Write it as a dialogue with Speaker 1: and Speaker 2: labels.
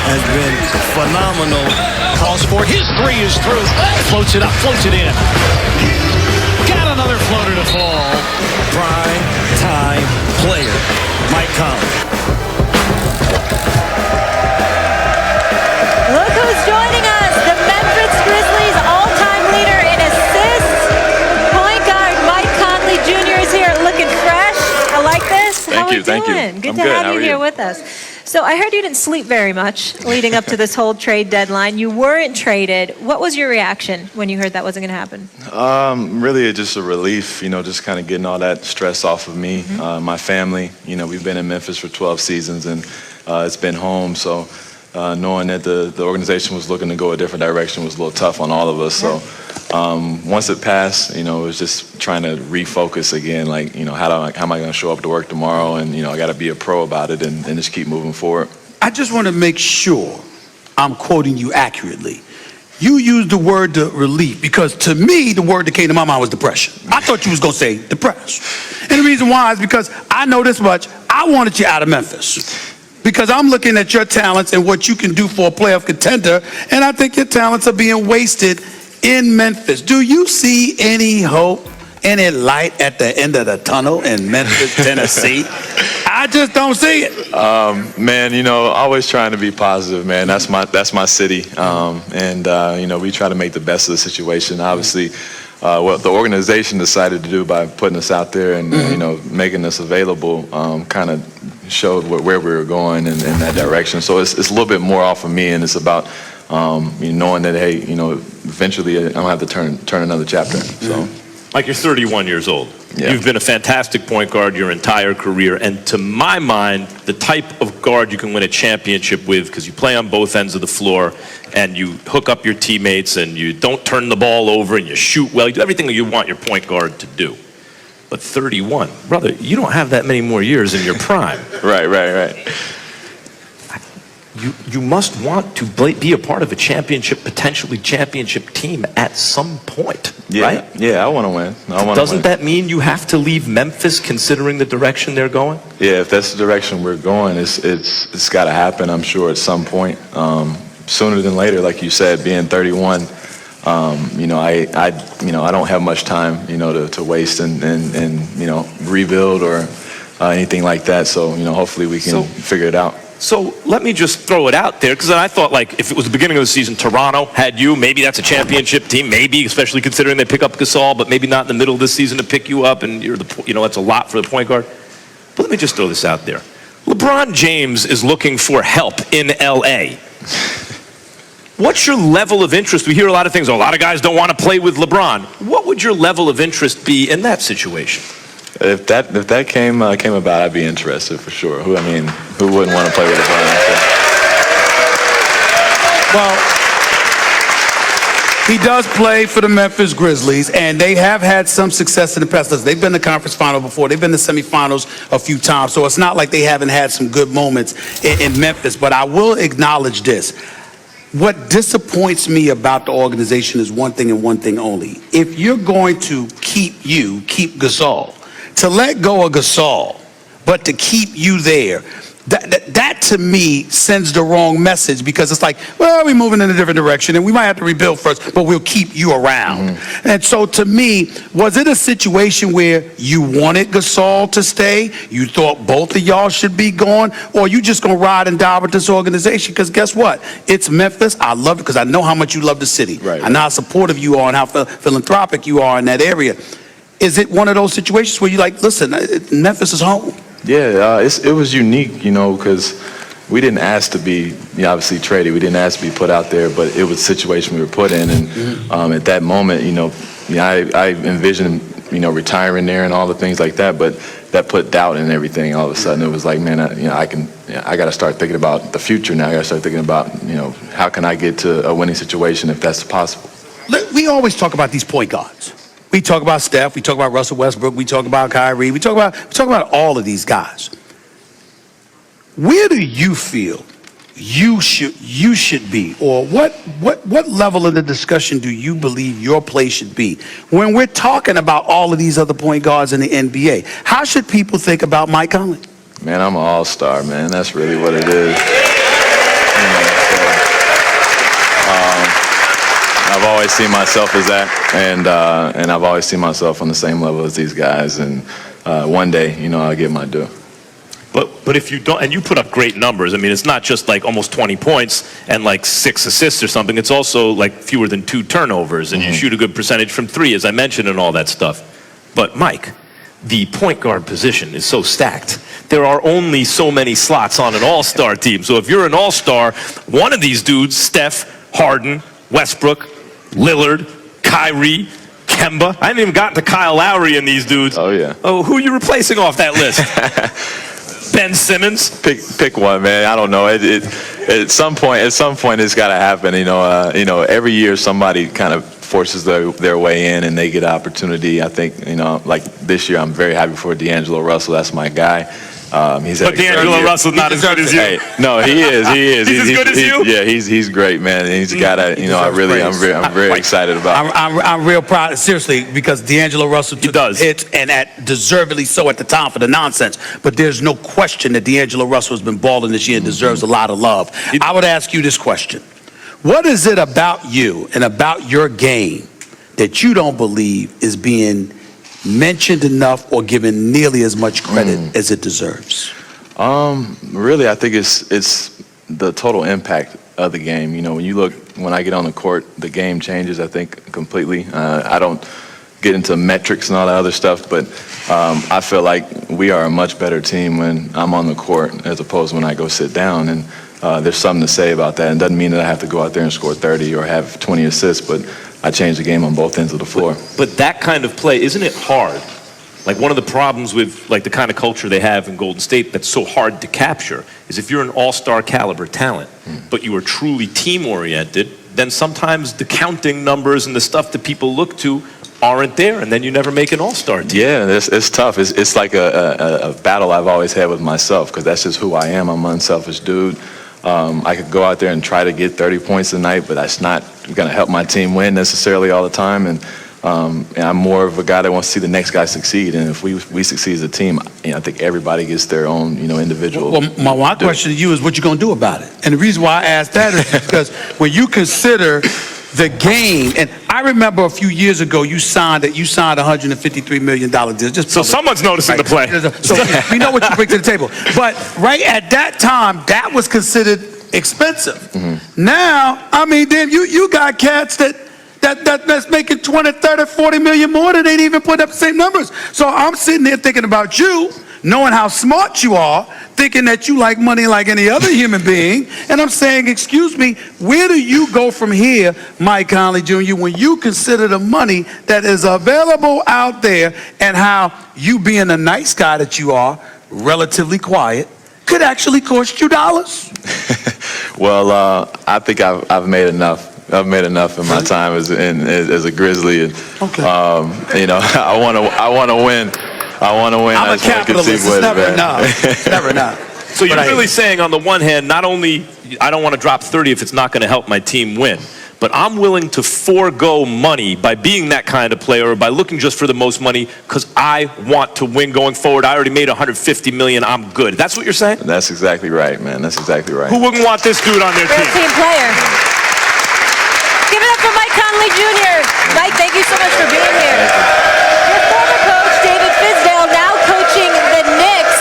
Speaker 1: has been phenomenal.
Speaker 2: Calls for it. His three is through. Floats it up, floats it in. Got another floater to fall.
Speaker 1: Prime time player, Mike Conley.
Speaker 3: Look who's joining us, the Memphis Grizzlies all-time leader in assists. Point guard Mike Conley Jr. is here, looking fresh. I like this. How are we doing? Good to have you here with us. So I heard you didn't sleep very much leading up to this whole trade deadline. You weren't traded. What was your reaction when you heard that wasn't going to happen?
Speaker 4: Really just a relief, just kind of getting all that stress off of me, my family. We've been in Memphis for 12 seasons, and it's been home. So knowing that the organization was looking to go a different direction was a little tough on all of us. So once it passed, it was just trying to refocus again, like, how am I going to show up to work tomorrow? And, I got to be a pro about it and just keep moving forward.
Speaker 5: I just want to make sure I'm quoting you accurately. You used the word relief because to me, the word that came to my mind was depression. I thought you was going to say depressed. And the reason why is because I know this much. I wanted you out of Memphis. Because I'm looking at your talents and what you can do for a playoff contender, and I think your talents are being wasted in Memphis. Do you see any hope, any light at the end of the tunnel in Memphis, Tennessee? I just don't see it.
Speaker 4: Man, always trying to be positive, man. That's my city, and we try to make the best of the situation. Obviously, what the organization decided to do by putting us out there and making us available kind of showed where we were going in that direction. So it's a little bit more off of me, and it's about knowing that, hey, eventually I'm gonna have to turn another chapter. So,
Speaker 6: Mike, you're 31 years old.
Speaker 4: Yeah.
Speaker 6: You've been a fantastic point guard your entire career, and to my mind, the type of guard you can win a championship with, because you play on both ends of the floor and you hook up your teammates and you don't turn the ball over and you shoot well. You do everything that you want your point guard to do. But 31, brother, you don't have that many more years in your prime.
Speaker 4: Right.
Speaker 6: You must want to be a part of a potentially championship team at some point, right?
Speaker 4: Yeah, I want to win.
Speaker 6: Doesn't that mean you have to leave Memphis considering the direction they're going?
Speaker 4: Yeah, if that's the direction we're going, it's got to happen, I'm sure, at some point. Sooner than later, like you said, being 31, I don't have much time, to waste and rebuild or anything like that. So, hopefully we can figure it out.
Speaker 6: So let me just throw it out there, because I thought, like, if it was the beginning of the season, Toronto had you, maybe that's a championship team, maybe, especially considering they pick up Gasol, but maybe not in the middle of this season to pick you up, and that's a lot for the point guard. But let me just throw this out there. LeBron James is looking for help in LA. What's your level of interest? We hear a lot of things. A lot of guys don't want to play with LeBron. What would your level of interest be in that situation?
Speaker 4: If that came about, I'd be interested for sure. Who wouldn't want to play with LeBron?
Speaker 5: Well, he does play for the Memphis Grizzlies, and they have had some success in the past. They've been to the conference final before. They've been to semifinals a few times, so it's not like they haven't had some good moments in Memphis. But I will acknowledge this. What disappoints me about the organization is one thing and one thing only. If you're going to keep Gasol, to let go of Gasol, but to keep you there, that to me sends the wrong message, because it's like, well, we're moving in a different direction and we might have to rebuild first, but we'll keep you around. And so to me, was it a situation where you wanted Gasol to stay? You thought both of y'all should be gone? Or you just gonna ride and die with this organization? Because guess what? It's Memphis. I love it because I know how much you love the city.
Speaker 4: Right.
Speaker 5: I know how supportive you are and how philanthropic you are in that area. Is it one of those situations where you're like, listen, Memphis is home?
Speaker 4: Yeah, it was unique, because we didn't ask to be obviously traded. We didn't ask to be put out there, but it was a situation we were put in. And at that moment, I envisioned, retiring there and all the things like that, but that put doubt in everything. All of a sudden, it was like, man, I got to start thinking about the future now. I got to start thinking about, how can I get to a winning situation if that's possible.
Speaker 5: We always talk about these point guards. We talk about Steph, we talk about Russell Westbrook, we talk about Kyrie, we talk about all of these guys. Where do you feel you should be, or what level of the discussion do you believe your place should be when we're talking about all of these other point guards in the NBA? How should people think about Mike Conley?
Speaker 4: Man, I'm an all-star, man. That's really what it is. always seen myself as that, and I've always seen myself on the same level as these guys. And one day, you know, I'll get my due.
Speaker 6: But if you don't, and you put up great numbers, I mean, it's not just like almost 20 points and like 6 assists or something. It's also like fewer than 2 turnovers, and you shoot a good percentage from 3, as I mentioned, and all that stuff. But Mike, the point guard position is so stacked. There are only so many slots on an all-star team. So if you're an all-star, one of these dudes, Steph, Harden, Westbrook, Lillard, Kyrie, Kemba. I haven't even gotten to Kyle Lowry and these dudes.
Speaker 4: Oh, yeah.
Speaker 6: Oh, who are you replacing off that list? Ben Simmons?
Speaker 4: Pick one, man. I don't know. At some point, it's got to happen. You know, every year somebody kind of forces their way in and they get an opportunity. I think, you know, like this year, I'm very happy for D'Angelo Russell. That's my guy.
Speaker 6: But D'Angelo Russell's not as good as you.
Speaker 4: Hey, no, he is.
Speaker 6: He's as good as you?
Speaker 4: Yeah, he's great, man. And he's got a, you know, I'm very excited about.
Speaker 5: I'm real proud, seriously, because D'Angelo Russell took hits, and deservedly so at the time for the nonsense. But there's no question that D'Angelo Russell has been balling this year and deserves a lot of love. I would ask you this question. What is it about you and about your game that you don't believe is being mentioned enough or given nearly as much credit as it deserves?
Speaker 4: Really, I think it's the total impact of the game. You know, when I get on the court, the game changes, I think, completely. I don't get into metrics and all that other stuff, but I feel like we are a much better team when I'm on the court as opposed to when I go sit down. And there's something to say about that. It doesn't mean that I have to go out there and score 30 or have 20 assists, but I change the game on both ends of the floor.
Speaker 6: But that kind of play, isn't it hard? Like one of the problems with like the kind of culture they have in Golden State that's so hard to capture is if you're an all-star caliber talent, but you are truly team-oriented, then sometimes the counting numbers and the stuff that people look to aren't there, and then you never make an all-star team.
Speaker 4: Yeah, it's tough. It's like a battle I've always had with myself because that's just who I am. I'm an unselfish dude. I could go out there and try to get 30 points a night, but that's not going to help my team win necessarily all the time. And I'm more of a guy that wants to see the next guy succeed. And if we succeed as a team, you know, I think everybody gets their own, you know, individual.
Speaker 5: Well, my question to you is what you going to do about it? And the reason why I asked that is because when you consider the game, and I remember a few years ago you signed a $153 million deal. Just
Speaker 6: so someone's noticing the play.
Speaker 5: So we know what you bring to the table. But right at that time, that was considered expensive. Now, I mean, damn, you got cats that's making 20, 30, 40 million more that ain't even put up the same numbers. So I'm sitting there thinking about you, knowing how smart you are, thinking that you like money like any other human being. And I'm saying, excuse me, where do you go from here, Mike Conley Jr., when you consider the money that is available out there and how you being a nice guy that you are, relatively quiet, could actually cost you dollars?
Speaker 4: Well, I think I've made enough. I've made enough in my time as a Grizzly. And, you know, I want to win.
Speaker 5: I'm a capitalist. It's never enough. It's never enough.
Speaker 6: So you're really saying, on the one hand, not only I don't want to drop 30 if it's not going to help my team win, but I'm willing to forego money by being that kind of player or by looking just for the most money because I want to win going forward. I already made $150 million. I'm good. That's what you're saying?
Speaker 4: That's exactly right, man. That's exactly right.
Speaker 6: Who wouldn't want this dude on their team?
Speaker 3: Team player. Give it up for Mike Conley Jr. Mike, thank you so much for being here.